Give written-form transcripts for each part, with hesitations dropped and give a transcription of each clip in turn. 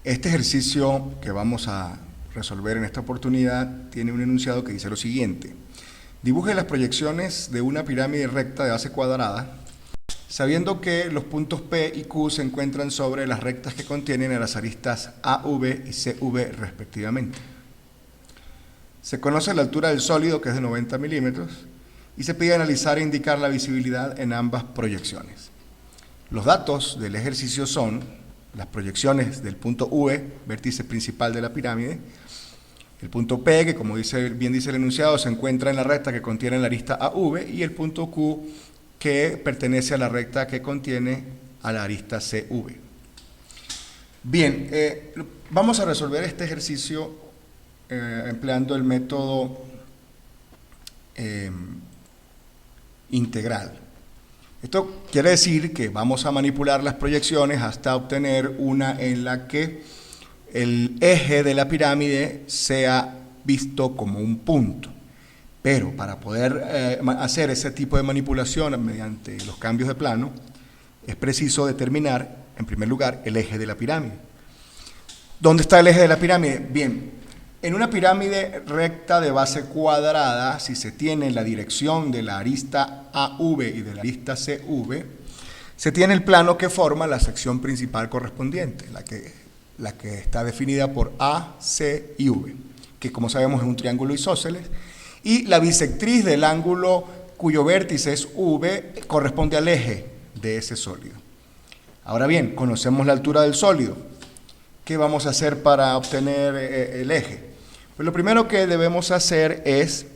Este ejercicio que vamos a resolver en esta oportunidad tiene un enunciado que dice lo siguiente. Dibuje las proyecciones de una pirámide recta de base cuadrada, sabiendo que los puntos P y Q se encuentran sobre las rectas que contienen a las aristas AV y CV respectivamente. Se conoce la altura del sólido, que es de 90 milímetros, y se pide analizar e indicar la visibilidad en ambas proyecciones. Los datos del ejercicio son las proyecciones del punto V, vértice principal de la pirámide, el punto P, que como bien dice el enunciado, se encuentra en la recta que contiene la arista AV, y el punto Q, que pertenece a la recta que contiene a la arista CV. Bien, vamos a resolver este ejercicio empleando el método integral. Esto quiere decir que vamos a manipular las proyecciones hasta obtener una en la que el eje de la pirámide sea visto como un punto. Pero para poder hacer ese tipo de manipulación mediante los cambios de plano, es preciso determinar, en primer lugar, el eje de la pirámide. ¿Dónde está el eje de la pirámide? Bien, en una pirámide recta de base cuadrada, si se tiene la dirección de la arista AV y de la arista CV, se tiene el plano que forma la sección principal correspondiente, la que está definida por A, C y V, que como sabemos es un triángulo isósceles, y la bisectriz del ángulo cuyo vértice es V corresponde al eje de ese sólido. Ahora bien, conocemos la altura del sólido. ¿Qué vamos a hacer para obtener el eje? Pues lo primero que debemos hacer es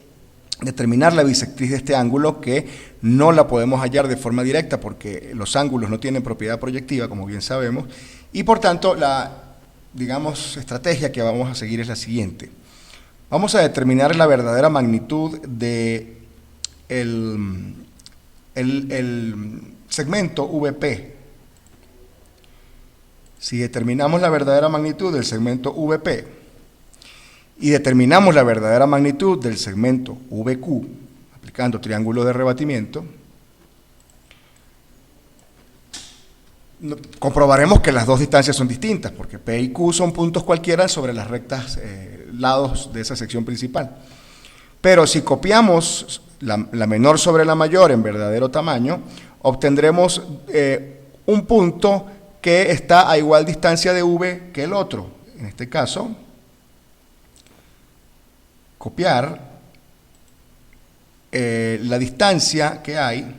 determinar la bisectriz de este ángulo, que no la podemos hallar de forma directa porque los ángulos no tienen propiedad proyectiva, como bien sabemos, y por tanto la, estrategia que vamos a seguir es la siguiente. Vamos a determinar la verdadera magnitud de el segmento VP. Si determinamos la verdadera magnitud del segmento VP y determinamos la verdadera magnitud del segmento VQ, aplicando triángulo de rebatimiento, comprobaremos que las dos distancias son distintas, porque P y Q son puntos cualquiera sobre las rectas lados de esa sección principal. Pero si copiamos la menor sobre la mayor en verdadero tamaño, obtendremos un punto que está a igual distancia de V que el otro. En este caso, copiar la distancia que hay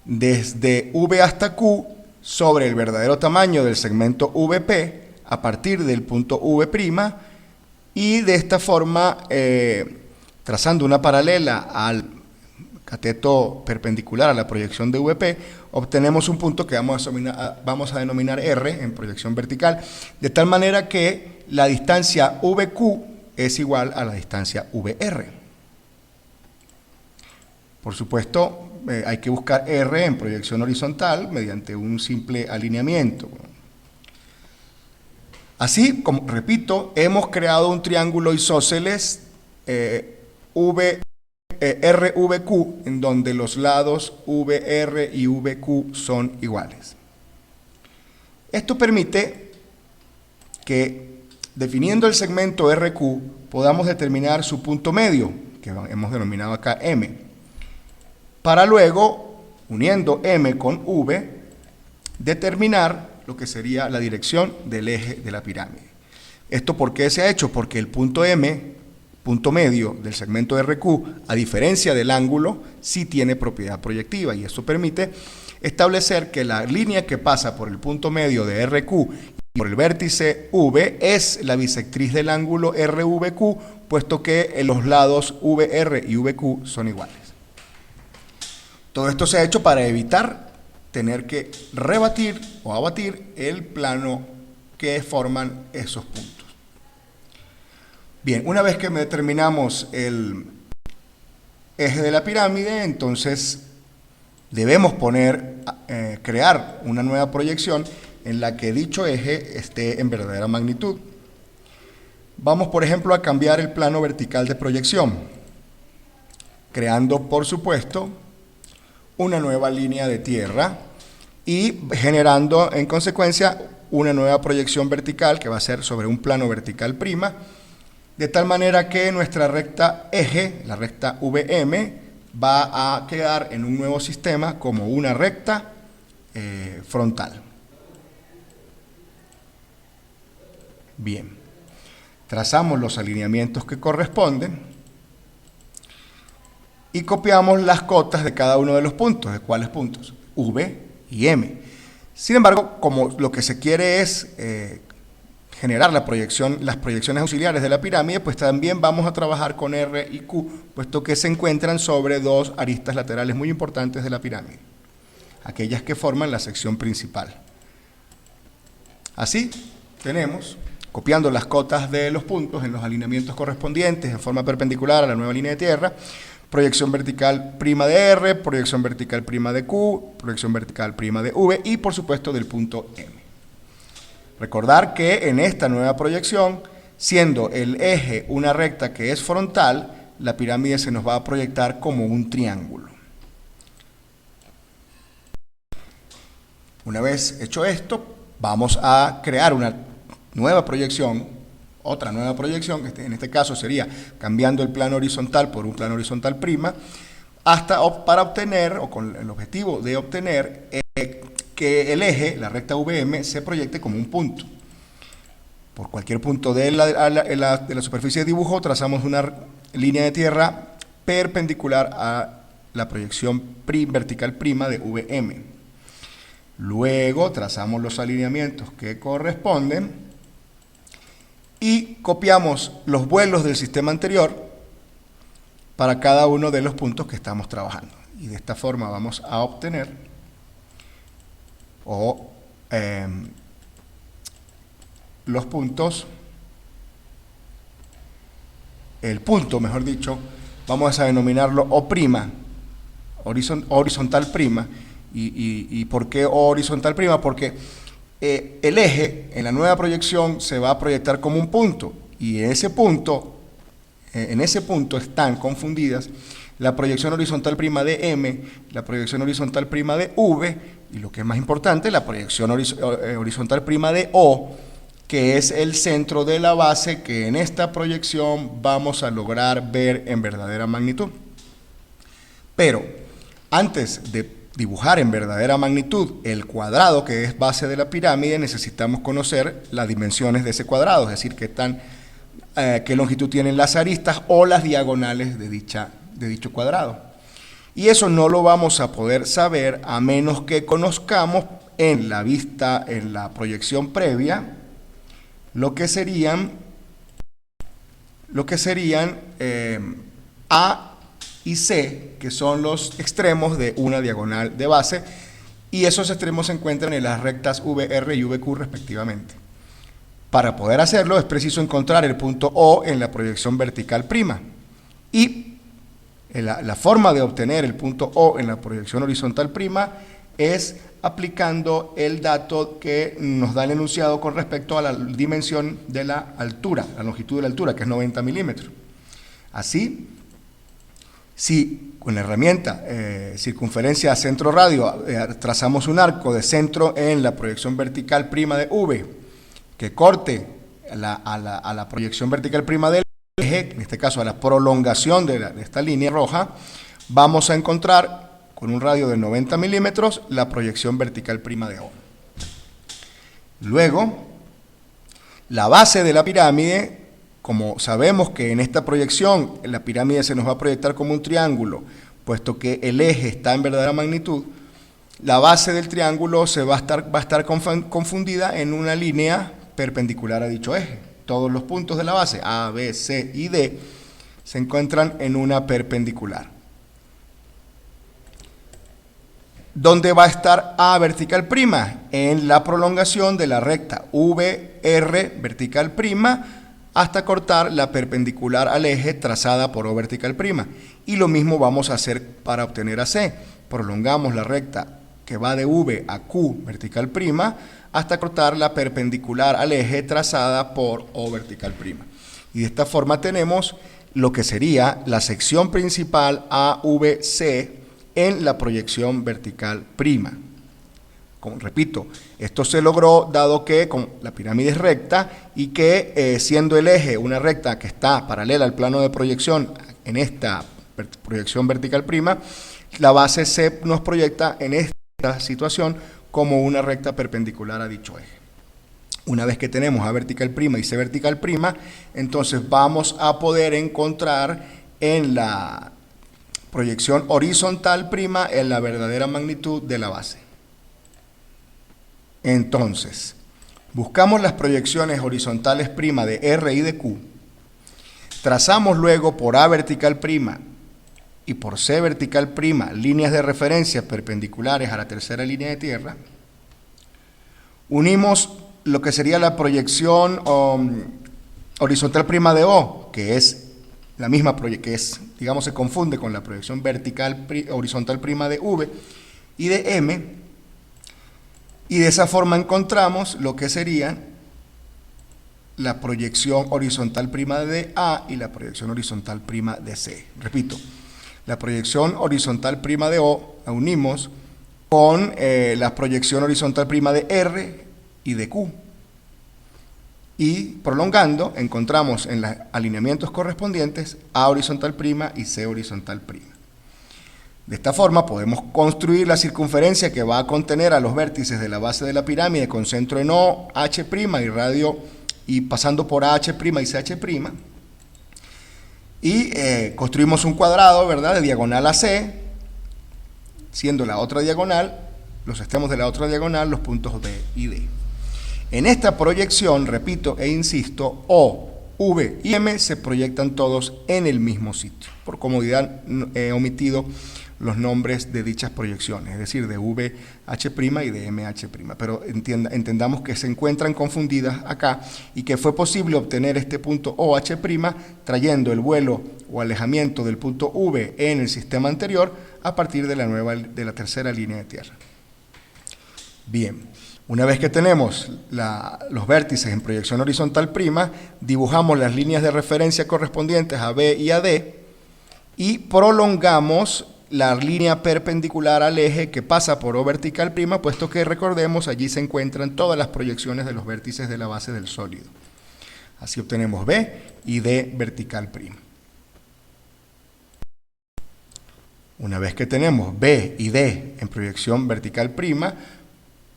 desde V hasta Q sobre el verdadero tamaño del segmento VP a partir del punto V', y de esta forma, trazando una paralela al cateto perpendicular a la proyección de VP, obtenemos un punto que vamos a denominar R en proyección vertical, de tal manera que la distancia VQ es igual a la distancia VR. Por supuesto, hay que buscar R en proyección horizontal mediante un simple alineamiento. Así, como repito, hemos creado un triángulo isósceles RVQ, en donde los lados VR y VQ son iguales. Esto permite que, definiendo el segmento RQ, podamos determinar su punto medio, que hemos denominado acá M, para luego, uniendo M con V, determinar lo que sería la dirección del eje de la pirámide. ¿Esto por qué se ha hecho? Porque el punto M, punto medio del segmento RQ, a diferencia del ángulo, sí tiene propiedad proyectiva, y eso permite establecer que la línea que pasa por el punto medio de RQ y por el vértice V es la bisectriz del ángulo RVQ, puesto que los lados VR y VQ son iguales. Todo esto se ha hecho para evitar tener que rebatir o abatir el plano que forman esos puntos. Bien, una vez que determinamos el eje de la pirámide, entonces debemos crear una nueva proyección en la que dicho eje esté en verdadera magnitud. Vamos, por ejemplo, a cambiar el plano vertical de proyección, creando, por supuesto, una nueva línea de tierra y generando en consecuencia una nueva proyección vertical que va a ser sobre un plano vertical prima, de tal manera que nuestra recta eje, la recta VM, va a quedar en un nuevo sistema como una recta frontal. Bien, trazamos los alineamientos que corresponden y copiamos las cotas de cada uno de los puntos. ¿De cuáles puntos? V y M. Sin embargo, como lo que se quiere es generar las proyecciones auxiliares de la pirámide, pues también vamos a trabajar con R y Q, puesto que se encuentran sobre dos aristas laterales muy importantes de la pirámide, aquellas que forman la sección principal. Así tenemos, copiando las cotas de los puntos en los alineamientos correspondientes en forma perpendicular a la nueva línea de tierra, proyección vertical prima de R, proyección vertical prima de Q, proyección vertical prima de V y por supuesto del punto M. Recordar que en esta nueva proyección, siendo el eje una recta que es frontal, la pirámide se nos va a proyectar como un triángulo. Una vez hecho esto, vamos a crear una nueva proyección, otra nueva proyección, que en este caso sería cambiando el plano horizontal por un plano horizontal prima, para obtener, o con el objetivo de obtener, que el eje, la recta VM, se proyecte como un punto. Por cualquier punto de la superficie de dibujo, trazamos una línea de tierra perpendicular a la proyección vertical prima de VM. Luego trazamos los alineamientos que corresponden y copiamos los vuelos del sistema anterior para cada uno de los puntos que estamos trabajando. Y de esta forma vamos a obtener los puntos, el punto, mejor dicho, vamos a denominarlo O', horizontal prima. ¿Y por qué horizontal prima? Porque el eje en la nueva proyección se va a proyectar como un punto, y en ese punto están confundidas la proyección horizontal prima de M, la proyección horizontal prima de V, y lo que es más importante, la proyección horizontal prima de O, que es el centro de la base que en esta proyección vamos a lograr ver en verdadera magnitud. Pero antes de dibujar en verdadera magnitud el cuadrado que es base de la pirámide, necesitamos conocer las dimensiones de ese cuadrado, es decir, qué longitud tienen las aristas o las diagonales de dicho cuadrado. Y eso no lo vamos a poder saber a menos que conozcamos en la proyección previa, lo que serían A y C, que son los extremos de una diagonal de base, y esos extremos se encuentran en las rectas VR y VQ respectivamente. Para poder hacerlo es preciso encontrar el punto O en la proyección vertical prima, y la forma de obtener el punto O en la proyección horizontal prima es aplicando el dato que nos da el enunciado con respecto a la dimensión de la altura, la longitud de la altura, que es 90 milímetros. Así, si con la herramienta circunferencia centro radio trazamos un arco de centro en la proyección vertical prima de V que corte a la proyección vertical prima del eje, en este caso a la prolongación de esta línea roja, vamos a encontrar con un radio de 90 milímetros la proyección vertical prima de O. Luego, la base de la pirámide, como sabemos que en esta proyección la pirámide se nos va a proyectar como un triángulo, puesto que el eje está en verdadera magnitud, la base del triángulo va a estar confundida en una línea perpendicular a dicho eje. Todos los puntos de la base, A, B, C y D, se encuentran en una perpendicular. ¿Dónde va a estar A vertical prima? En la prolongación de la recta VR vertical prima hasta cortar la perpendicular al eje trazada por O vertical prima. Y lo mismo vamos a hacer para obtener a C. Prolongamos la recta que va de V a Q vertical prima hasta cortar la perpendicular al eje trazada por O vertical prima. Y de esta forma tenemos lo que sería la sección principal AVC en la proyección vertical prima. Repito, esto se logró dado que la pirámide es recta y que siendo el eje una recta que está paralela al plano de proyección en esta proyección vertical prima, la base C nos proyecta en esta situación como una recta perpendicular a dicho eje. Una vez que tenemos A vertical prima y C vertical prima, entonces vamos a poder encontrar en la proyección horizontal prima en la verdadera magnitud de la base. Entonces, buscamos las proyecciones horizontales prima de R y de Q, trazamos luego por A vertical prima y por C vertical prima líneas de referencia perpendiculares a la tercera línea de tierra, unimos lo que sería la proyección horizontal prima de O, que es la misma que es, digamos, se confunde con la proyección horizontal prima de V y de M, y de esa forma encontramos lo que sería la proyección horizontal prima de A y la proyección horizontal prima de C. Repito, la proyección horizontal prima de O la unimos con la proyección horizontal prima de R y de Q. Y prolongando, encontramos en los alineamientos correspondientes A horizontal prima y C horizontal prima. De esta forma podemos construir la circunferencia que va a contener a los vértices de la base de la pirámide con centro en O, H' y radio, y pasando por AH' y CH', y construimos un cuadrado, ¿verdad?, de diagonal a C, siendo la otra diagonal, los extremos de la otra diagonal, los puntos B y D. En esta proyección, repito e insisto, O, V y M se proyectan todos en el mismo sitio. Por comodidad he omitido los nombres de dichas proyecciones, es decir, de VH' y de MH', pero entendamos que se encuentran confundidas acá y que fue posible obtener este punto OH' trayendo el vuelo o alejamiento del punto V en el sistema anterior a partir de la tercera línea de tierra. Bien, una vez que tenemos los vértices en proyección horizontal prima, dibujamos las líneas de referencia correspondientes a B y a D y prolongamos la línea perpendicular al eje que pasa por O vertical prima, puesto que, recordemos, allí se encuentran todas las proyecciones de los vértices de la base del sólido. Así obtenemos B y D vertical prima. Una vez que tenemos B y D en proyección vertical prima,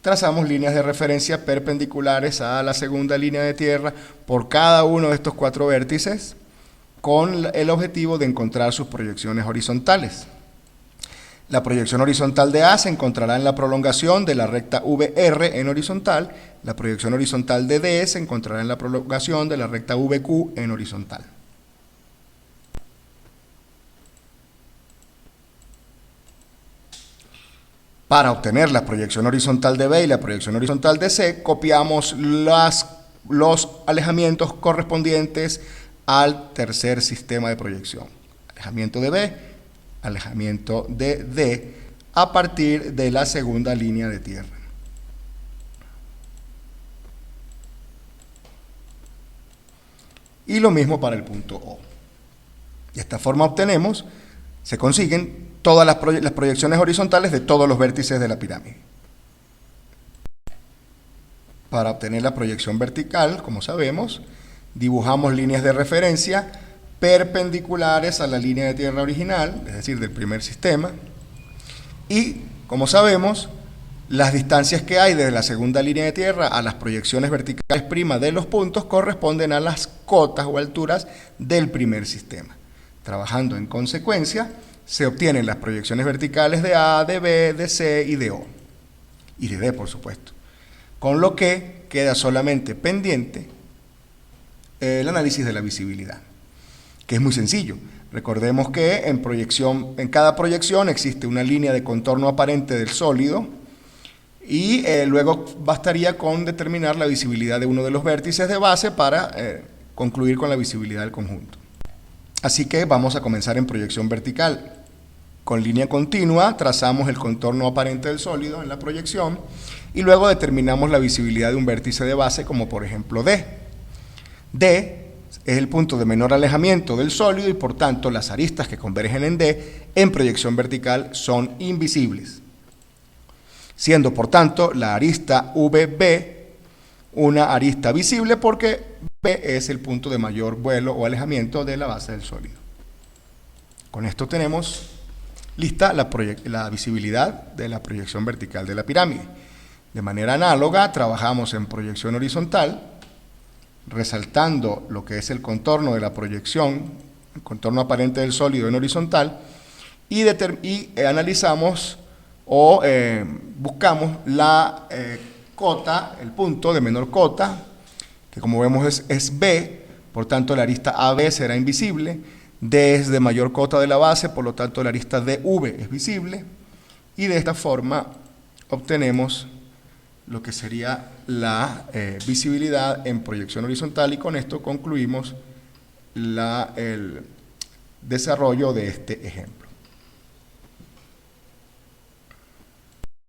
trazamos líneas de referencia perpendiculares a la segunda línea de tierra por cada uno de estos cuatro vértices, con el objetivo de encontrar sus proyecciones horizontales. La proyección horizontal de A se encontrará en la prolongación de la recta VR en horizontal. La proyección horizontal de D se encontrará en la prolongación de la recta VQ en horizontal. Para obtener la proyección horizontal de B y la proyección horizontal de C, copiamos los alejamientos correspondientes al tercer sistema de proyección. Alejamiento de B, alejamiento de D, a partir de la segunda línea de tierra. Y lo mismo para el punto O. De esta forma se consiguen todas las proyecciones horizontales de todos los vértices de la pirámide. Para obtener la proyección vertical, como sabemos, dibujamos líneas de referencia perpendiculares a la línea de tierra original, es decir, del primer sistema, y, como sabemos, las distancias que hay desde la segunda línea de tierra a las proyecciones verticales prima de los puntos corresponden a las cotas o alturas del primer sistema. Trabajando en consecuencia, se obtienen las proyecciones verticales de A, de B, de C y de O, y de D, por supuesto, con lo que queda solamente pendiente el análisis de la visibilidad, que es muy sencillo. Recordemos que en cada proyección existe una línea de contorno aparente del sólido y luego bastaría con determinar la visibilidad de uno de los vértices de base para concluir con la visibilidad del conjunto. Así que vamos a comenzar en proyección vertical. Con línea continua trazamos el contorno aparente del sólido en la proyección y luego determinamos la visibilidad de un vértice de base, como por ejemplo D. D es el punto de menor alejamiento del sólido y por tanto las aristas que convergen en D en proyección vertical son invisibles. siendo por tanto la arista VB una arista visible porque B es el punto de mayor vuelo o alejamiento de la base del sólido. Con esto tenemos lista la visibilidad de la proyección vertical de la pirámide. De manera análoga, trabajamos en proyección horizontal, resaltando lo que es el contorno de la proyección, el contorno aparente del sólido en horizontal, y analizamos o buscamos la cota, el punto de menor cota, que como vemos es B, por tanto la arista AB será invisible. D es de mayor cota de la base, por lo tanto la arista DV es visible, y de esta forma obtenemos lo que sería la visibilidad en proyección horizontal, y con esto concluimos el desarrollo de este ejemplo.